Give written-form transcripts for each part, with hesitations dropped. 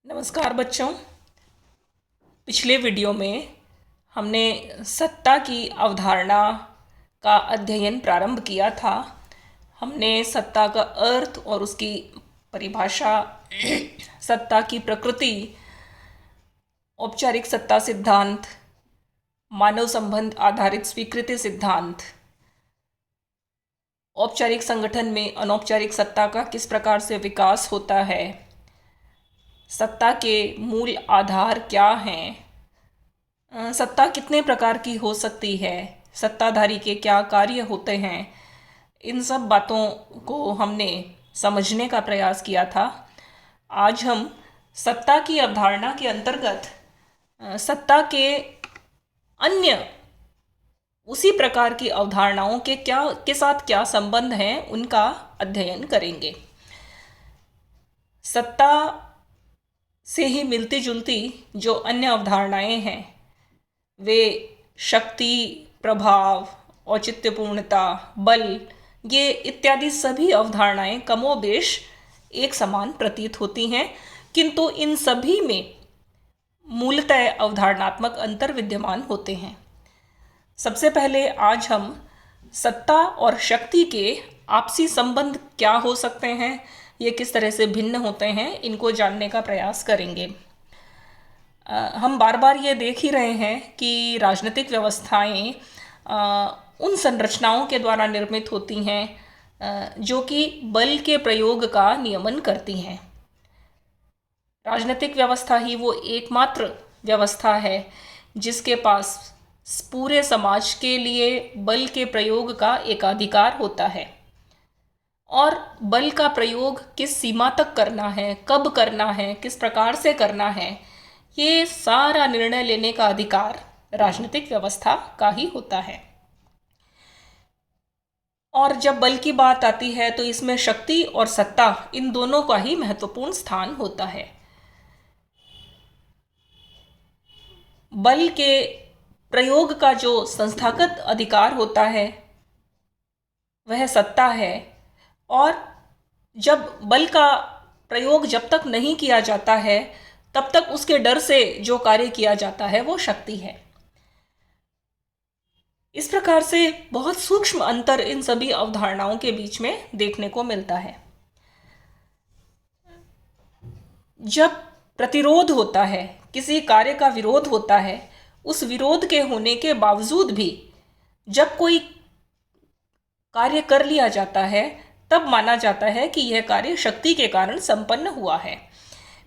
नमस्कार बच्चों। पिछले वीडियो में हमने सत्ता की अवधारणा का अध्ययन प्रारंभ किया था। हमने सत्ता का अर्थ और उसकी परिभाषा, सत्ता की प्रकृति, औपचारिक सत्ता सिद्धांत, मानव संबंध आधारित स्वीकृति सिद्धांत, औपचारिक संगठन में अनौपचारिक सत्ता का किस प्रकार से विकास होता है, सत्ता के मूल आधार क्या हैं, सत्ता कितने प्रकार की हो सकती है, सत्ताधारी के क्या कार्य होते हैं, इन सब बातों को हमने समझने का प्रयास किया था। आज हम सत्ता की अवधारणा के अंतर्गत सत्ता के अन्य उसी प्रकार की अवधारणाओं के साथ क्या संबंध हैं, उनका अध्ययन करेंगे। सत्ता से ही मिलती जुलती जो अन्य अवधारणाएं हैं वे शक्ति, प्रभाव, औचित्यपूर्णता, बल, ये इत्यादि सभी अवधारणाएं कमोबेश एक समान प्रतीत होती हैं, किंतु इन सभी में मूलतः अवधारणात्मक अंतर विद्यमान होते हैं। सबसे पहले आज हम सत्ता और शक्ति के आपसी संबंध क्या हो सकते हैं, ये किस तरह से भिन्न होते हैं, इनको जानने का प्रयास करेंगे। हम बार बार ये देख ही रहे हैं कि राजनीतिक व्यवस्थाएं उन संरचनाओं के द्वारा निर्मित होती हैं जो कि बल के प्रयोग का नियमन करती हैं। राजनीतिक व्यवस्था ही वो एकमात्र व्यवस्था है जिसके पास पूरे समाज के लिए बल के प्रयोग का एकाधिकार होता है, और बल का प्रयोग किस सीमा तक करना है, कब करना है, किस प्रकार से करना है, ये सारा निर्णय लेने का अधिकार राजनीतिक व्यवस्था का ही होता है। और जब बल की बात आती है तो इसमें शक्ति और सत्ता, इन दोनों का ही महत्वपूर्ण स्थान होता है। बल के प्रयोग का जो संस्थागत अधिकार होता है वह सत्ता है, और जब बल का प्रयोग जब तक नहीं किया जाता है तब तक उसके डर से जो कार्य किया जाता है वो शक्ति है। इस प्रकार से बहुत सूक्ष्म अंतर इन सभी अवधारणाओं के बीच में देखने को मिलता है। जब प्रतिरोध होता है, किसी कार्य का विरोध होता है, उस विरोध के होने के बावजूद भी जब कोई कार्य कर लिया जाता है तब माना जाता है कि यह कार्य शक्ति के कारण संपन्न हुआ है।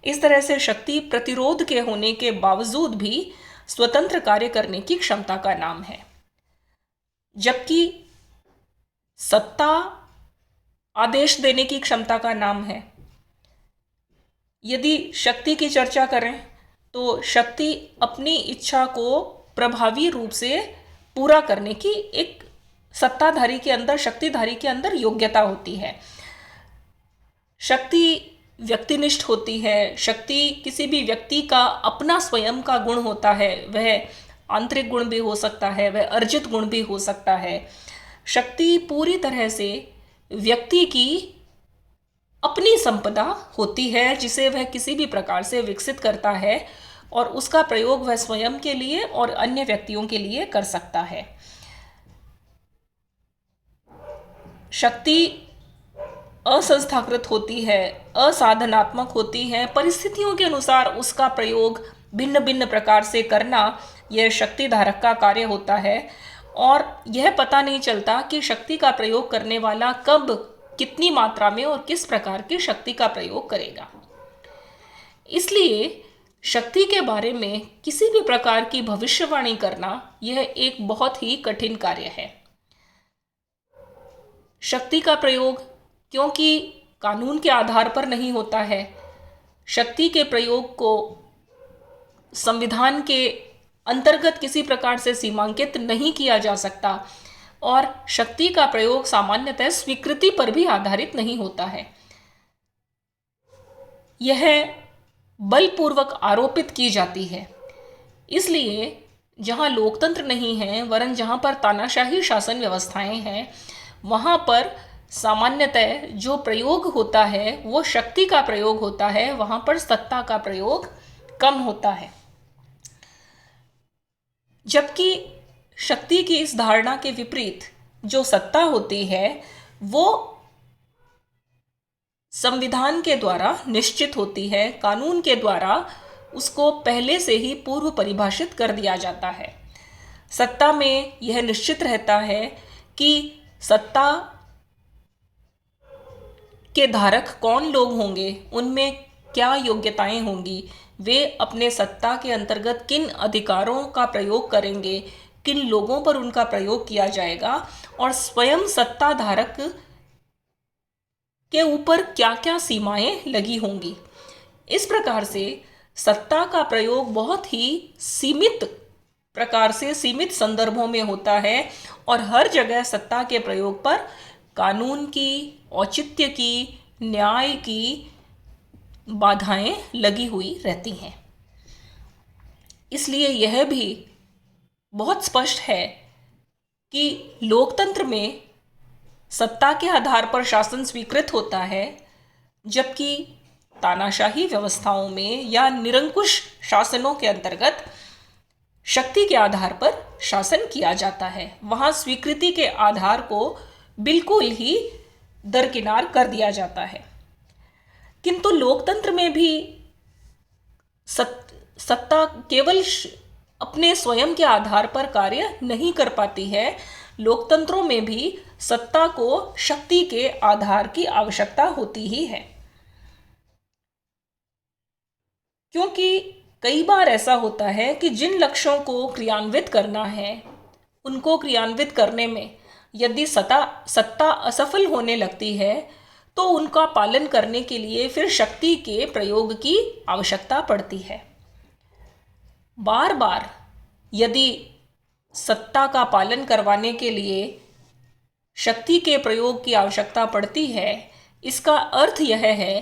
इस तरह से शक्ति प्रतिरोध के होने के बावजूद भी स्वतंत्र कार्य करने की क्षमता का नाम है, जबकि सत्ता आदेश देने की क्षमता का नाम है। यदि शक्ति की चर्चा करें तो शक्ति अपनी इच्छा को प्रभावी रूप से पूरा करने की एक सत्ताधारी के अंदर, शक्तिधारी के अंदर योग्यता होती है। शक्ति व्यक्तिनिष्ठ होती है। शक्ति किसी भी व्यक्ति का अपना स्वयं का गुण होता है, वह आंतरिक गुण भी हो सकता है, वह अर्जित गुण भी हो सकता है। शक्ति पूरी तरह से व्यक्ति की अपनी संपदा होती है जिसे वह किसी भी प्रकार से विकसित करता है, और उसका प्रयोग वह स्वयं के लिए और अन्य व्यक्तियों के लिए कर सकता है। शक्ति असंस्थाकृत होती है, असाधनात्मक होती है। परिस्थितियों के अनुसार उसका प्रयोग भिन्न भिन्न प्रकार से करना यह शक्ति धारक का कार्य होता है, और यह पता नहीं चलता कि शक्ति का प्रयोग करने वाला कब, कितनी मात्रा में और किस प्रकार की शक्ति का प्रयोग करेगा। इसलिए शक्ति के बारे में किसी भी प्रकार की भविष्यवाणी करना यह एक बहुत ही कठिन कार्य है। शक्ति का प्रयोग क्योंकि कानून के आधार पर नहीं होता है, शक्ति के प्रयोग को संविधान के अंतर्गत किसी प्रकार से सीमांकित नहीं किया जा सकता, और शक्ति का प्रयोग सामान्यतः स्वीकृति पर भी आधारित नहीं होता है। यह बलपूर्वक आरोपित की जाती है। इसलिए जहाँ लोकतंत्र नहीं है, वरन जहाँ पर तानाशाही शासन व्यवस्थाएं हैं, वहाँ पर सामान्यतः जो प्रयोग होता है वो शक्ति का प्रयोग होता है, वहां पर सत्ता का प्रयोग कम होता है। जबकि शक्ति की इस धारणा के विपरीत जो सत्ता होती है वो संविधान के द्वारा निश्चित होती है, कानून के द्वारा उसको पहले से ही पूर्व परिभाषित कर दिया जाता है। सत्ता में यह निश्चित रहता है कि सत्ता के धारक कौन लोग होंगे, उनमें क्या योग्यताएं होंगी, वे अपने सत्ता के अंतर्गत किन अधिकारों का प्रयोग करेंगे, किन लोगों पर उनका प्रयोग किया जाएगा और स्वयं सत्ता धारक के ऊपर क्या क्या सीमाएं लगी होंगी। इस प्रकार से सत्ता का प्रयोग बहुत ही सीमित प्रकार से सीमित संदर्भों में होता है और हर जगह सत्ता के प्रयोग पर कानून की, औचित्य की, न्याय की बाधाएं लगी हुई रहती हैं। इसलिए यह भी बहुत स्पष्ट है कि लोकतंत्र में सत्ता के आधार पर शासन स्वीकृत होता है, जबकि तानाशाही व्यवस्थाओं में या निरंकुश शासनों के अंतर्गत शक्ति के आधार पर शासन किया जाता है। वहां स्वीकृति के आधार को बिल्कुल ही दरकिनार कर दिया जाता है। किंतु लोकतंत्र में भी सत्ता केवल अपने स्वयं के आधार पर कार्य नहीं कर पाती है। लोकतंत्रों में भी सत्ता को शक्ति के आधार की आवश्यकता होती ही है, क्योंकि कई बार ऐसा होता है कि जिन लक्ष्यों को क्रियान्वित करना है उनको क्रियान्वित करने में यदि सत्ता असफल होने लगती है तो उनका पालन करने के लिए फिर शक्ति के प्रयोग की आवश्यकता पड़ती है। बार बार यदि सत्ता का पालन करवाने के लिए शक्ति के प्रयोग की आवश्यकता पड़ती है, इसका अर्थ यह है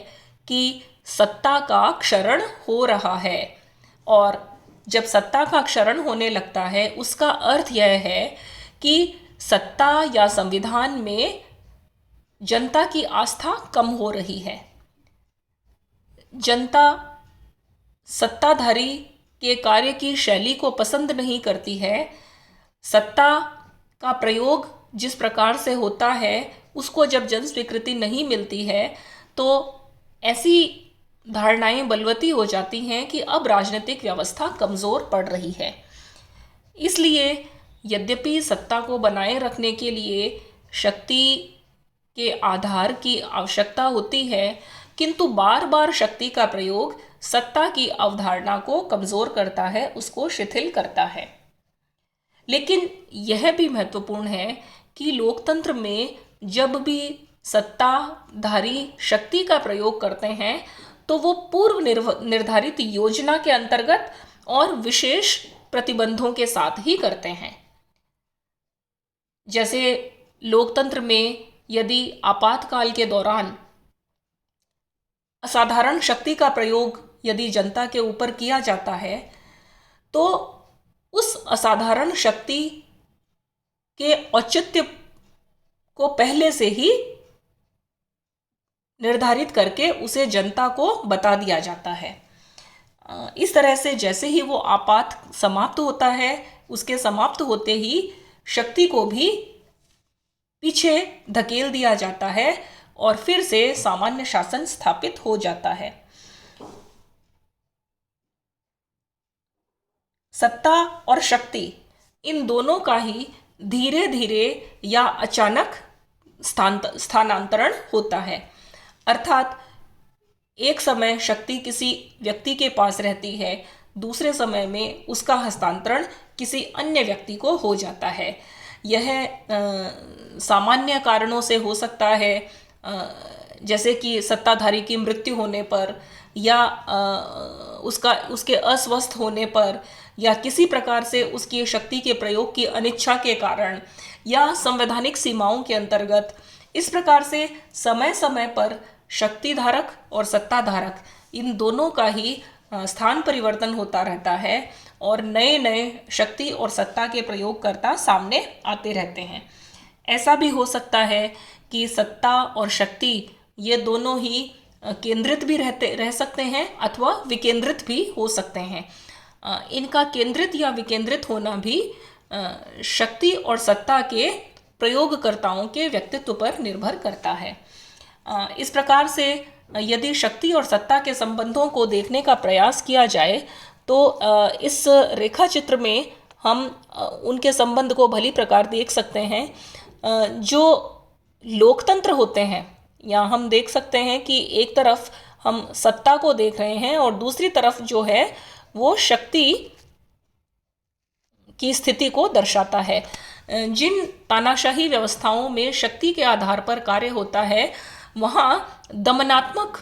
कि सत्ता का क्षरण हो रहा है। और जब सत्ता का क्षरण होने लगता है उसका अर्थ यह है कि सत्ता या संविधान में जनता की आस्था कम हो रही है। जनता सत्ताधारी के कार्य की शैली को पसंद नहीं करती है। सत्ता का प्रयोग जिस प्रकार से होता है उसको जब जन स्वीकृति नहीं मिलती है तो ऐसी धारणाएं बलवती हो जाती हैं कि अब राजनीतिक व्यवस्था कमज़ोर पड़ रही है। इसलिए यद्यपि सत्ता को बनाए रखने के लिए शक्ति के आधार की आवश्यकता होती है, किंतु बार बार शक्ति का प्रयोग सत्ता की अवधारणा को कमज़ोर करता है, उसको शिथिल करता है। लेकिन यह भी महत्वपूर्ण है कि लोकतंत्र में जब भी सत्ताधारी शक्ति का प्रयोग करते हैं तो वो पूर्व निर्धारित योजना के अंतर्गत और विशेष प्रतिबंधों के साथ ही करते हैं। जैसे लोकतंत्र में यदि आपातकाल के दौरान असाधारण शक्ति का प्रयोग यदि जनता के ऊपर किया जाता है तो उस असाधारण शक्ति के औचित्य को पहले से ही निर्धारित करके उसे जनता को बता दिया जाता है। इस तरह से जैसे ही वो आपात समाप्त होता है, उसके समाप्त होते ही शक्ति को भी पीछे धकेल दिया जाता है और फिर से सामान्य शासन स्थापित हो जाता है। सत्ता और शक्ति इन दोनों का ही धीरे धीरे या अचानक स्थानांतरण होता है। अर्थात एक समय शक्ति किसी व्यक्ति के पास रहती है, दूसरे समय में उसका हस्तांतरण किसी अन्य व्यक्ति को हो जाता है। यह सामान्य कारणों से हो सकता है, जैसे कि सत्ताधारी की मृत्यु होने पर या उसके अस्वस्थ होने पर या किसी प्रकार से उसकी शक्ति के प्रयोग की अनिच्छा के कारण या संवैधानिक सीमाओं के अंतर्गत। इस प्रकार से समय समय पर शक्तिधारक और सत्ताधारक इन दोनों का ही स्थान परिवर्तन होता रहता है और नए नए शक्ति और सत्ता के प्रयोगकर्ता सामने आते रहते हैं। ऐसा भी हो सकता है कि सत्ता और शक्ति ये दोनों ही केंद्रित भी रह सकते हैं अथवा विकेंद्रित भी हो सकते हैं। इनका केंद्रित या विकेंद्रित होना भी शक्ति और सत्ता के प्रयोगकर्ताओं के व्यक्तित्व पर निर्भर करता है। इस प्रकार से यदि शक्ति और सत्ता के संबंधों को देखने का प्रयास किया जाए तो इस रेखा चित्र में हम उनके संबंध को भली प्रकार देख सकते हैं। जो लोकतंत्र होते हैं, या हम देख सकते हैं कि एक तरफ हम सत्ता को देख रहे हैं और दूसरी तरफ जो है वो शक्ति की स्थिति को दर्शाता है। जिन तानाशाही व्यवस्थाओं में शक्ति के आधार पर कार्य होता है वहाँ दमनात्मक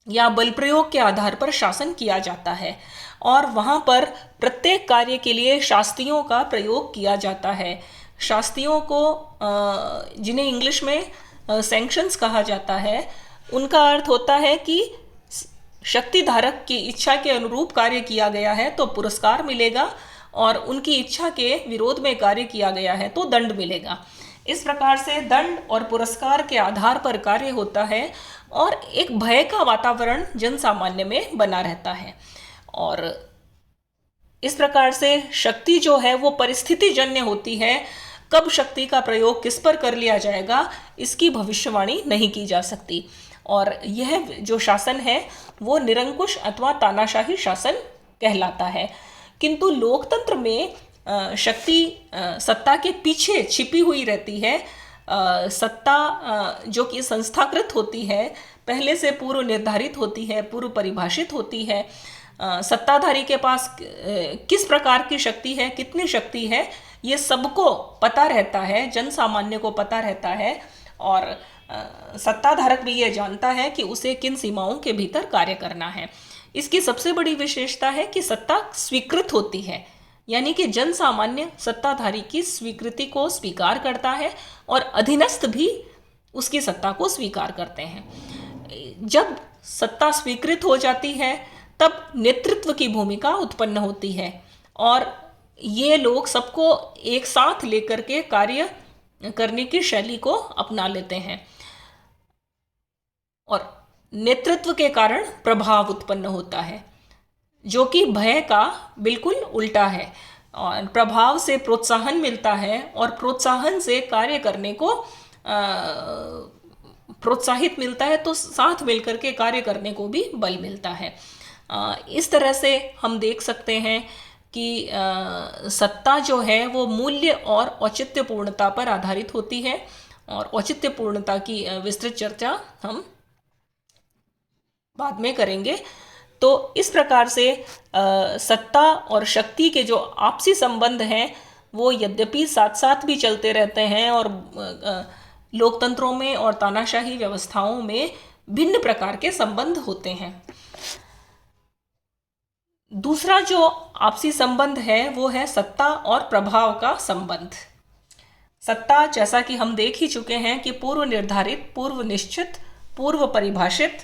या बल प्रयोग के आधार पर शासन किया जाता है और वहाँ पर प्रत्येक कार्य के लिए शास्त्रियों का प्रयोग किया जाता है। शास्त्रियों को जिन्हें इंग्लिश में सैंक्शंस कहा जाता है, उनका अर्थ होता है कि शक्ति धारक की इच्छा के अनुरूप कार्य किया गया है तो पुरस्कार मिलेगा और उनकी इच्छा के विरोध में कार्य किया गया है तो दंड मिलेगा। इस प्रकार से दंड और पुरस्कार के आधार पर कार्य होता है और एक भय का वातावरण जन सामान्य में बना रहता है। और इस प्रकार से शक्ति जो है वो परिस्थिति जन्य होती है। कब शक्ति का प्रयोग किस पर कर लिया जाएगा इसकी भविष्यवाणी नहीं की जा सकती और यह जो शासन है वो निरंकुश अथवा तानाशाही शासन कहलाता है। किंतु लोकतंत्र में शक्ति सत्ता के पीछे छिपी हुई रहती है। सत्ता जो कि संस्थाकृत होती है, पहले से पूर्व निर्धारित होती है, पूर्व परिभाषित होती है। सत्ताधारी के पास किस प्रकार की शक्ति है, कितनी शक्ति है, ये सबको पता रहता है, जन सामान्य को पता रहता है और सत्ताधारक भी ये जानता है कि उसे किन सीमाओं के भीतर कार्य करना है। इसकी सबसे बड़ी विशेषता है कि सत्ता स्वीकृत होती है, यानी कि जन सामान्य सत्ताधारी की स्वीकृति को स्वीकार करता है और अधीनस्थ भी उसकी सत्ता को स्वीकार करते हैं। जब सत्ता स्वीकृत हो जाती है तब नेतृत्व की भूमिका उत्पन्न होती है और ये लोग सबको एक साथ लेकर के कार्य करने की शैली को अपना लेते हैं और नेतृत्व के कारण प्रभाव उत्पन्न होता है जो कि भय का बिल्कुल उल्टा है। और प्रभाव से प्रोत्साहन मिलता है और प्रोत्साहन से कार्य करने को प्रोत्साहित मिलता है तो साथ मिलकर के कार्य करने को भी बल मिलता है। इस तरह से हम देख सकते हैं कि सत्ता जो है वो मूल्य और औचित्यपूर्णता पर आधारित होती है और औचित्यपूर्णता की विस्तृत चर्चा हम बाद में करेंगे। तो इस प्रकार से सत्ता और शक्ति के जो आपसी संबंध हैं वो यद्यपि साथ साथ भी चलते रहते हैं और लोकतंत्रों में और तानाशाही व्यवस्थाओं में भिन्न प्रकार के संबंध होते हैं। दूसरा जो आपसी संबंध है वो है सत्ता और प्रभाव का संबंध। सत्ता, जैसा कि हम देख ही चुके हैं कि पूर्व निर्धारित, पूर्व निश्चित, पूर्व परिभाषित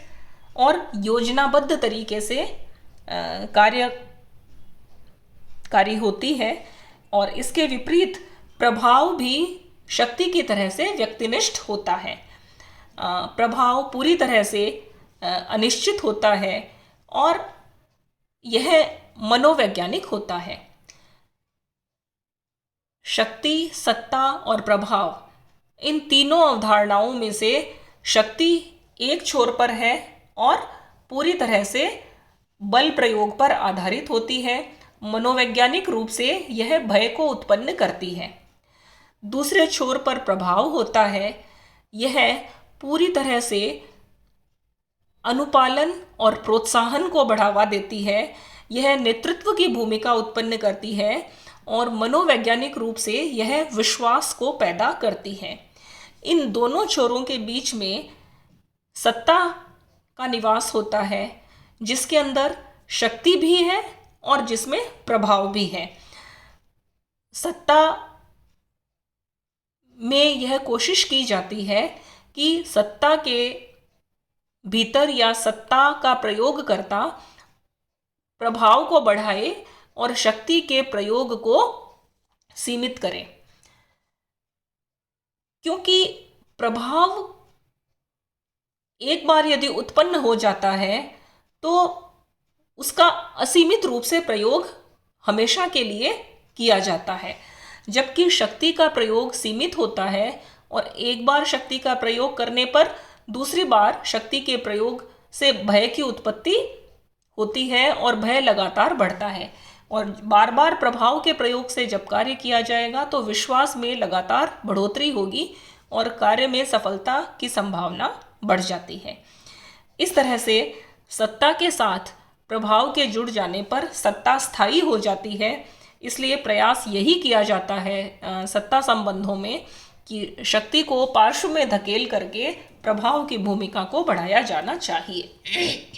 और योजनाबद्ध तरीके से कार्यकारी होती है और इसके विपरीत प्रभाव भी शक्ति की तरह से व्यक्तिनिष्ठ होता है। प्रभाव पूरी तरह से अनिश्चित होता है और यह मनोवैज्ञानिक होता है। शक्ति, सत्ता और प्रभाव, इन तीनों अवधारणाओं में से शक्ति एक छोर पर है और पूरी तरह से बल प्रयोग पर आधारित होती है। मनोवैज्ञानिक रूप से यह भय को उत्पन्न करती है। दूसरे छोर पर प्रभाव होता है, यह पूरी तरह से अनुपालन और प्रोत्साहन को बढ़ावा देती है। यह नेतृत्व की भूमिका उत्पन्न करती है और मनोवैज्ञानिक रूप से यह विश्वास को पैदा करती है। इन दोनों छोरों के बीच में सत्ता का निवास होता है जिसके अंदर शक्ति भी है और जिसमें प्रभाव भी है। सत्ता में यह कोशिश की जाती है कि सत्ता के भीतर या सत्ता का प्रयोग करता प्रभाव को बढ़ाए और शक्ति के प्रयोग को सीमित करे, क्योंकि प्रभाव एक बार यदि उत्पन्न हो जाता है तो उसका असीमित रूप से प्रयोग हमेशा के लिए किया जाता है, जबकि शक्ति का प्रयोग सीमित होता है और एक बार शक्ति का प्रयोग करने पर दूसरी बार शक्ति के प्रयोग से भय की उत्पत्ति होती है और भय लगातार बढ़ता है। और बार बार प्रभाव के प्रयोग से जब कार्य किया जाएगा तो विश्वास में लगातार बढ़ोतरी होगी और कार्य में सफलता की संभावना बढ़ जाती है। इस तरह से सत्ता के साथ प्रभाव के जुड़ जाने पर सत्ता स्थायी हो जाती है। इसलिए प्रयास यही किया जाता है सत्ता संबंधों में कि शक्ति को पार्श्व में धकेल करके प्रभाव की भूमिका को बढ़ाया जाना चाहिए।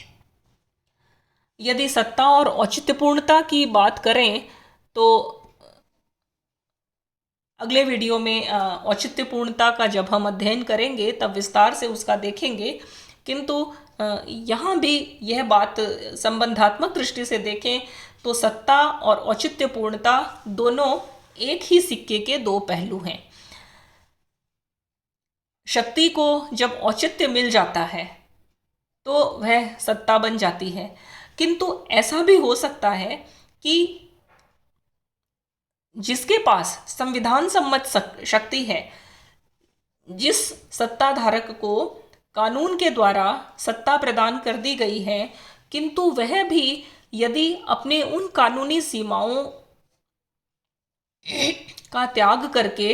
यदि सत्ता और औचित्यपूर्णता की बात करें तो अगले वीडियो में औचित्यपूर्णता का जब हम अध्ययन करेंगे तब विस्तार से उसका देखेंगे, किंतु यहाँ भी यह बात संबंधात्मक दृष्टि से देखें तो सत्ता और औचित्यपूर्णता दोनों एक ही सिक्के के दो पहलू हैं। शक्ति को जब औचित्य मिल जाता है तो वह सत्ता बन जाती है, किंतु ऐसा भी हो सकता है कि जिसके पास संविधान सम्मत शक्ति है, जिस सत्ताधारक को कानून के द्वारा सत्ता प्रदान कर दी गई है, किंतु वह भी यदि अपने उन कानूनी सीमाओं का त्याग करके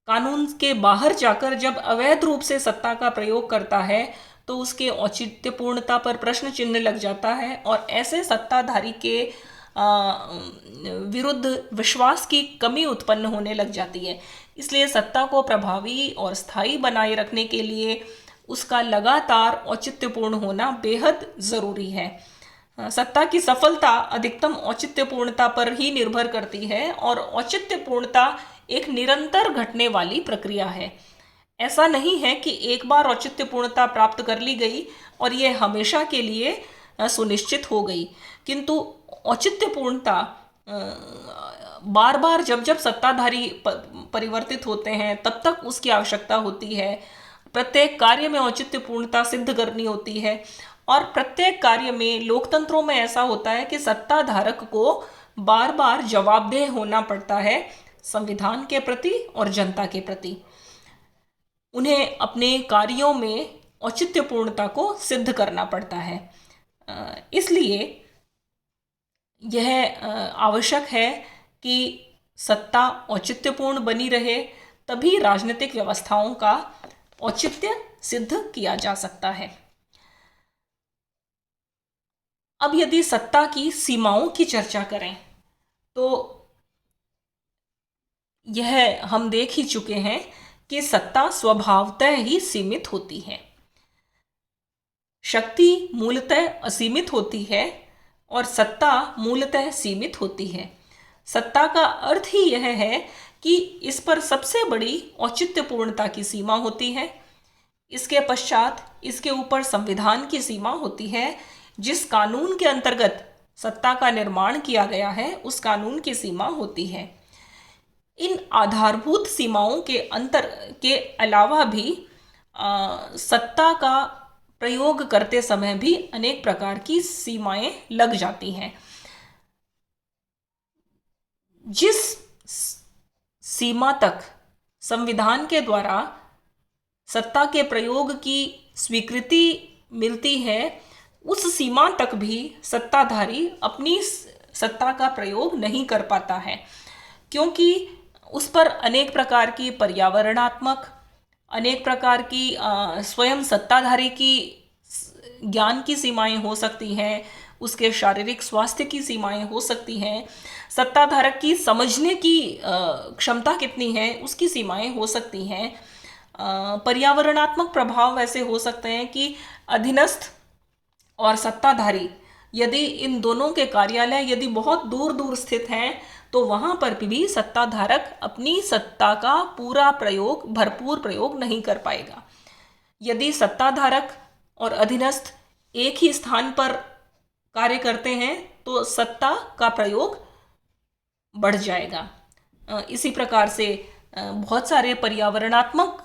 कानून के बाहर जाकर जब अवैध रूप से सत्ता का प्रयोग करता है तो उसके औचित्यपूर्णता पर प्रश्न चिन्ह लग जाता है और ऐसे सत्ताधारी के विरुद्ध विश्वास की कमी उत्पन्न होने लग जाती है। इसलिए सत्ता को प्रभावी और स्थायी बनाए रखने के लिए उसका लगातार औचित्यपूर्ण होना बेहद ज़रूरी है। सत्ता की सफलता अधिकतम औचित्यपूर्णता पर ही निर्भर करती है और औचित्यपूर्णता एक निरंतर घटने वाली प्रक्रिया है। ऐसा नहीं है कि एक बार औचित्यपूर्णता प्राप्त कर ली गई और यह हमेशा के लिए सुनिश्चित हो गई, किंतु औचित्यपूर्णता बार बार जब जब सत्ताधारी परिवर्तित होते हैं तब तक उसकी आवश्यकता होती है। प्रत्येक कार्य में औचित्यपूर्णता सिद्ध करनी होती है और प्रत्येक कार्य में लोकतंत्रों में ऐसा होता है कि सत्ताधारक को बार बार जवाबदेह होना पड़ता है संविधान के प्रति और जनता के प्रति। उन्हें अपने कार्यों में औचित्यपूर्णता को सिद्ध करना पड़ता है। इसलिए यह आवश्यक है कि सत्ता औचित्यपूर्ण बनी रहे, तभी राजनीतिक व्यवस्थाओं का औचित्य सिद्ध किया जा सकता है। अब यदि सत्ता की सीमाओं की चर्चा करें तो यह हम देख ही चुके हैं कि सत्ता स्वभावतः ही सीमित होती है। शक्ति मूलतः असीमित होती है और सत्ता मूलतः सीमित होती है। सत्ता का अर्थ ही यह है कि इस पर सबसे बड़ी औचित्यपूर्णता की सीमा होती है। इसके पश्चात इसके ऊपर संविधान की सीमा होती है। जिस कानून के अंतर्गत सत्ता का निर्माण किया गया है उस कानून की सीमा होती है। इन आधारभूत सीमाओं के अंतर के अलावा भी सत्ता का प्रयोग करते समय भी अनेक प्रकार की सीमाएं लग जाती हैं। जिस सीमा तक संविधान के द्वारा सत्ता के प्रयोग की स्वीकृति मिलती है उस सीमा तक भी सत्ताधारी अपनी सत्ता का प्रयोग नहीं कर पाता है, क्योंकि उस पर अनेक प्रकार की पर्यावरणात्मक, अनेक प्रकार की स्वयं सत्ताधारी की ज्ञान की सीमाएं हो सकती हैं, उसके शारीरिक स्वास्थ्य की सीमाएं हो सकती हैं, सत्ताधारक की समझने की क्षमता कितनी है उसकी सीमाएं हो सकती हैं। पर्यावरणात्मक प्रभाव ऐसे हो सकते हैं कि अधीनस्थ और सत्ताधारी यदि इन दोनों के कार्यालय यदि बहुत दूर दूर स्थित हैं तो वहाँ पर भी सत्ताधारक अपनी सत्ता का पूरा प्रयोग, भरपूर प्रयोग नहीं कर पाएगा। यदि सत्ताधारक और अधीनस्थ एक ही स्थान पर कार्य करते हैं तो सत्ता का प्रयोग बढ़ जाएगा। इसी प्रकार से बहुत सारे पर्यावरणात्मक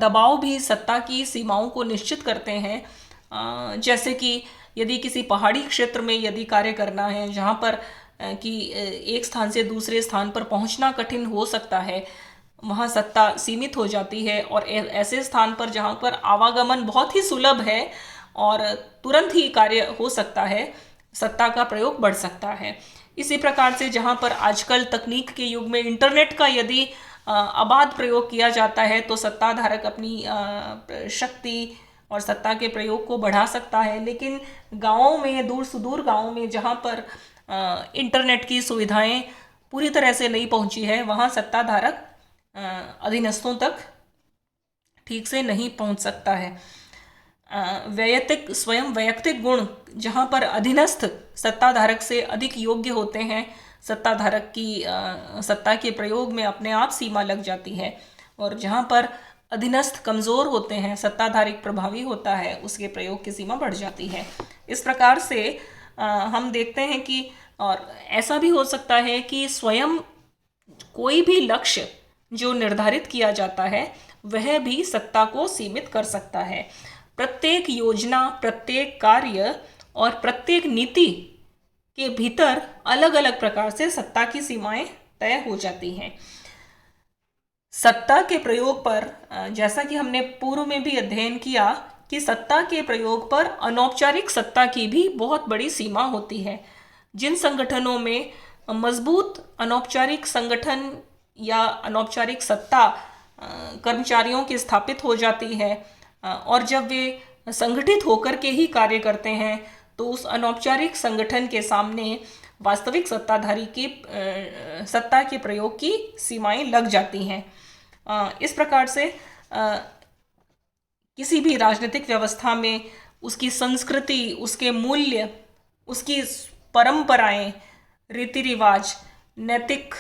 दबाव भी सत्ता की सीमाओं को निश्चित करते हैं। जैसे कि यदि किसी पहाड़ी क्षेत्र में यदि कार्य करना है जहाँ पर एक स्थान से दूसरे स्थान पर पहुँचना कठिन हो सकता है, वहाँ सत्ता सीमित हो जाती है। और ऐसे स्थान पर जहाँ पर आवागमन बहुत ही सुलभ है और तुरंत ही कार्य हो सकता है, सत्ता का प्रयोग बढ़ सकता है। इसी प्रकार से जहाँ पर आजकल तकनीक के युग में इंटरनेट का यदि अबाध प्रयोग किया जाता है तो सत्ताधारक अपनी शक्ति और सत्ता के प्रयोग को बढ़ा सकता है। लेकिन गाँवों में, दूर सुदूर गाँवों में जहाँ पर इंटरनेट की सुविधाएं पूरी तरह से नहीं पहुंची है, वहाँ सत्ताधारक अधीनस्थों तक ठीक से नहीं पहुंच सकता है। वैयक्तिक गुण, जहाँ पर अधीनस्थ सत्ताधारक से अधिक योग्य होते हैं, सत्ताधारक की सत्ता के प्रयोग में अपने आप सीमा लग जाती है। और जहाँ पर अधीनस्थ कमज़ोर होते हैं, सत्ताधारक प्रभावी होता है, उसके प्रयोग की सीमा बढ़ जाती है। इस प्रकार से हम देखते हैं कि, और ऐसा भी हो सकता है कि स्वयं कोई भी लक्ष्य जो निर्धारित किया जाता है वह भी सत्ता को सीमित कर सकता है। प्रत्येक योजना, प्रत्येक कार्य और प्रत्येक नीति के भीतर अलग अलग प्रकार से सत्ता की सीमाएं तय हो जाती हैं। सत्ता के प्रयोग पर, जैसा कि हमने पूर्व में भी अध्ययन किया कि सत्ता के प्रयोग पर अनौपचारिक सत्ता की भी बहुत बड़ी सीमा होती है। जिन संगठनों में मजबूत अनौपचारिक संगठन या अनौपचारिक सत्ता कर्मचारियों की स्थापित हो जाती है और जब वे संगठित होकर के ही कार्य करते हैं तो उस अनौपचारिक संगठन के सामने वास्तविक सत्ताधारी की सत्ता के प्रयोग की सीमाएं लग जाती हैं। इस प्रकार से किसी भी राजनीतिक व्यवस्था में उसकी संस्कृति, उसके मूल्य, उसकी परंपराएं, रीति रिवाज, नैतिक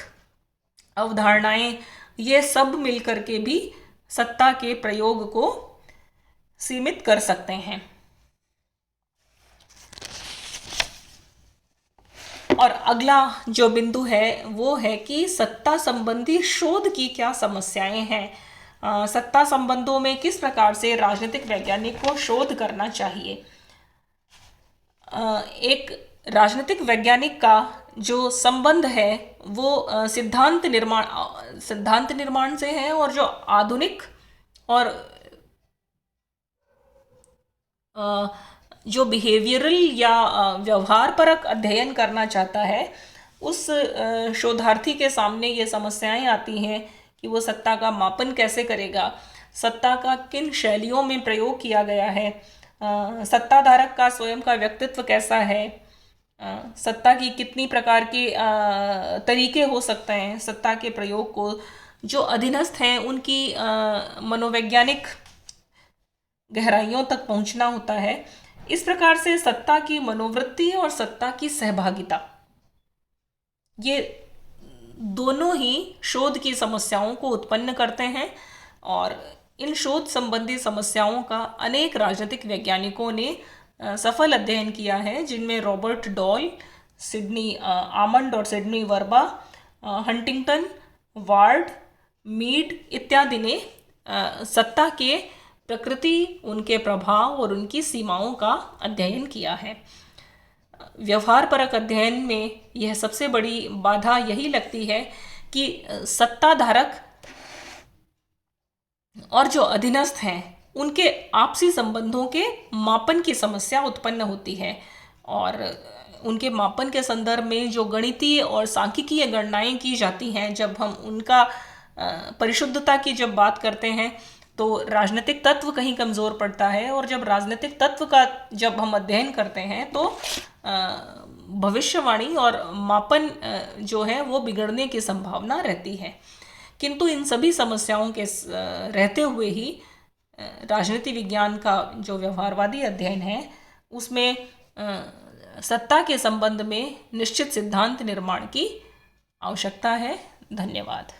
अवधारणाएं, ये सब मिलकर के भी सत्ता के प्रयोग को सीमित कर सकते हैं। और अगला जो बिंदु है वो है कि सत्ता संबंधी शोध की क्या समस्याएं हैं। सत्ता संबंधों में किस प्रकार से राजनीतिक वैज्ञानिक को शोध करना चाहिए। एक राजनीतिक वैज्ञानिक का जो संबंध है वो सिद्धांत निर्माण से है, और जो आधुनिक और जो बिहेवियरल या व्यवहार परक अध्ययन करना चाहता है उस शोधार्थी के सामने ये समस्याएं आती हैं कि वो सत्ता का मापन कैसे करेगा, सत्ता का किन शैलियों में प्रयोग किया गया है, सत्ताधारक का स्वयं का व्यक्तित्व कैसा है, सत्ता की कितनी प्रकार के तरीके हो सकते हैं सत्ता के प्रयोग को, जो अधीनस्थ हैं उनकी मनोवैज्ञानिक गहराइयों तक पहुंचना होता है। इस प्रकार से सत्ता की मनोवृत्ति और सत्ता की सहभागिता, ये दोनों ही शोध की समस्याओं को उत्पन्न करते हैं। और इन शोध संबंधी समस्याओं का अनेक राजनीतिक वैज्ञानिकों ने सफल अध्ययन किया है, जिनमें रॉबर्ट डॉल, सिडनी आमंड और Sidney Verba, Huntington, Ward, Mead इत्यादि ने सत्ता के प्रकृति, उनके प्रभाव और उनकी सीमाओं का अध्ययन किया है। व्यवहार परक अध्ययन में यह सबसे बड़ी बाधा यही लगती है कि सत्ताधारक और जो अधीनस्थ हैं उनके आपसी संबंधों के मापन की समस्या उत्पन्न होती है, और उनके मापन के संदर्भ में जो गणितीय और सांख्यिकीय गणनाएं की जाती हैं, जब हम उनका परिशुद्धता की जब बात करते हैं तो राजनीतिक तत्व कहीं कमज़ोर पड़ता है, और जब राजनीतिक तत्व का जब हम अध्ययन करते हैं तो भविष्यवाणी और मापन जो है वो बिगड़ने की संभावना रहती है। किंतु इन सभी समस्याओं के रहते हुए ही राजनीति विज्ञान का जो व्यवहारवादी अध्ययन है उसमें सत्ता के संबंध में निश्चित सिद्धांत निर्माण की आवश्यकता है। धन्यवाद।